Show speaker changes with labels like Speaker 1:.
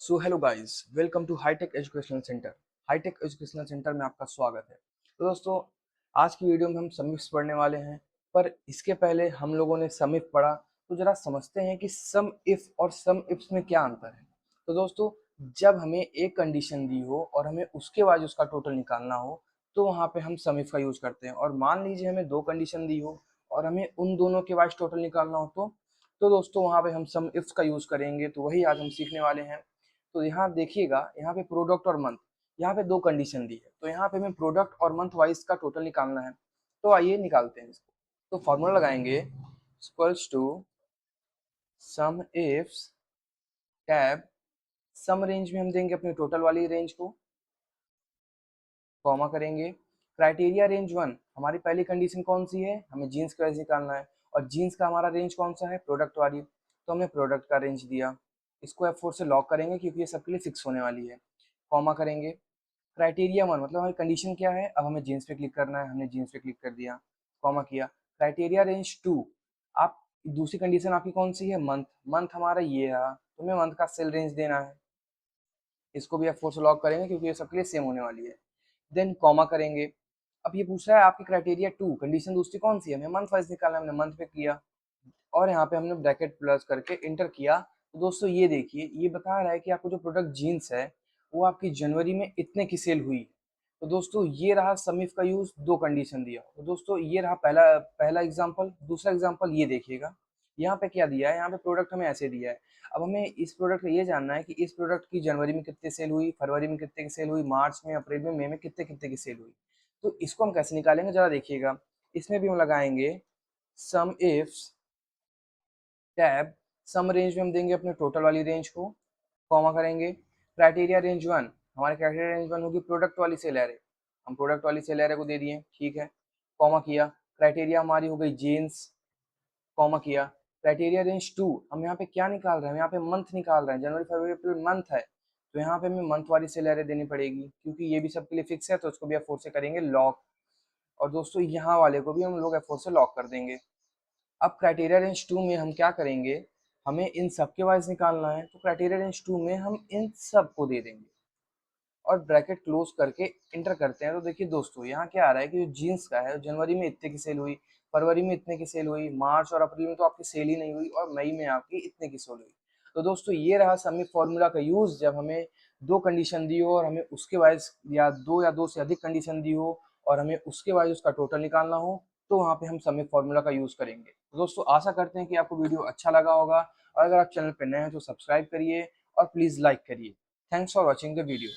Speaker 1: So hello guys, welcome to Hitech educational centre. Hitech educational centre में आपका स्वागत है। तो दोस्तों, आज की वीडियो में हम समिफ्स पढ़ने वाले हैं। पर इसके पहले हम लोगों ने समिफ पढ़ा, तो जरा समझते हैं कि सम इफ और सम इफ्स में क्या अंतर है। तो दोस्तों, जब हमें एक कंडीशन दी हो और हमें उसके बाद उसका टोटल निकालना हो, तो वहाँ पे हम सम इफ का यूज करते हैं। और मान लीजिए हमें दो कंडीशन दी हो और हमें उन दोनों के बाद टोटल निकालना हो, तो दोस्तों वहाँ पे हम सम इफ्स का यूज करेंगे। तो वही आज हम सीखने वाले हैं। तो यहाँ देखिएगा, यहाँ पे प्रोडक्ट और मंथ, यहाँ पे दो कंडीशन दी है। तो यहाँ पे हमें प्रोडक्ट और मंथ वाइज का टोटल निकालना है। तो आइए निकालते हैं इसको। तो फॉर्मूला लगाएंगे equals to sumifs tab sum range में हम देंगे अपने टोटल वाली रेंज को, कॉमा करेंगे। क्राइटेरिया रेंज वन, हमारी पहली कंडीशन कौन सी है, हमें जीन्स का रेंज निकालना है। और जीन्स का हमारा रेंज कौन सा है, प्रोडक्ट वाली। तो हमने प्रोडक्ट का रेंज दिया, इसको F4 से लॉक करेंगे क्योंकि ये सबके लिए फिक्स होने वाली है। कॉमा करेंगे। क्राइटेरिया वन मतलब हमारी कंडीशन क्या है, अब हमें जीन्स पे क्लिक करना है, हमने जीन्स पे क्लिक कर दिया, कॉमा किया। क्राइटेरिया रेंज टू, आप दूसरी कंडीशन आपकी कौन सी है, मंथ। मंथ हमारा ये है, तो हमें मंथ का सेल रेंज देना है, इसको भी F4 से लॉक करेंगे क्योंकि ये सबके लिए सेम होने वाली है। देन कॉमा करेंगे। अब ये पूछ रहा है आपकी क्राइटेरिया टू, कंडीशन दूसरी कौन सी है, हमें मंथ वाइज निकालना है, हमने मंथ पे किया और यहाँ पे हमने ब्रैकेट प्लस करके इंटर किया। तो दोस्तों ये देखिए, ये बता रहा है कि आपको जो प्रोडक्ट जीन्स है वो आपकी जनवरी में इतने की सेल हुई। तो दोस्तों ये रहा समिफ का यूज, दो कंडीशन दिया। तो दोस्तों ये रहा पहला पहला एग्जांपल। दूसरा एग्जांपल ये देखिएगा, यहाँ पे क्या दिया है, यहाँ पे प्रोडक्ट हमें ऐसे दिया है। अब हमें इस प्रोडक्ट का ये जानना है कि इस प्रोडक्ट की जनवरी में कितने सेल हुई, फरवरी में कितने की सेल हुई, मार्च में, अप्रैल में, मई में कितने कितने की सेल हुई। तो इसको हम कैसे निकालेंगे जरा देखिएगा। इसमें भी हम लगाएंगे सम इफ्स टैब सम रेंज में हम देंगे अपने टोटल वाली रेंज को, कॉमा करेंगे। क्राइटेरिया रेंज वन, हमारे क्राइटेरिया रेंज वन होगी प्रोडक्ट वाली सेल एरे, हम प्रोडक्ट वाली सेल एरे को दे दिए, ठीक है, कॉमा किया। क्राइटेरिया हमारी हो गई जीन्स, कॉमा किया। क्राइटेरिया रेंज टू, हम यहाँ पे क्या निकाल रहे हैं, यहाँ पे मंथ निकाल रहे हैं, जनवरी फरवरी अप्रैल मंथ है। तो यहाँ पे हमें मंथ वाली सेल एरे देनी पड़ेगी क्योंकि ये भी सबके लिए फिक्स है, तो उसको भी F4 से करेंगे लॉक। और दोस्तों यहाँ वाले को भी हम लोग F4 से लॉक कर देंगे। अब क्राइटेरिया रेंज टू में हम क्या करेंगे, हमें इन सब के वाइज निकालना है। तो क्राइटेरिया रेंज टू में हम इन सब को दे देंगे और ब्रैकेट क्लोज करके इंटर करते हैं। तो देखिए दोस्तों, यहाँ क्या आ रहा है कि जो जीन्स का है जनवरी में इतने की सेल हुई, फरवरी में इतने की सेल हुई, मार्च और अप्रैल में तो आपकी सेल ही नहीं हुई, और मई में आपकी इतने की सेल हुई। तो दोस्तों ये रहा समिट फॉर्मूला का यूज, जब हमें दो कंडीशन दी हो और हमें उसके वाइज या दो से अधिक कंडीशन दी हो और हमें उसके वाइज उसका टोटल निकालना हो, तो वहाँ पे हम समिट फॉर्मूला का यूज करेंगे। तो दोस्तों आशा करते हैं कि आपको वीडियो अच्छा लगा होगा, और अगर आप चैनल पर नए हैं तो सब्सक्राइब करिए और प्लीज लाइक करिए। Thanks for watching the video.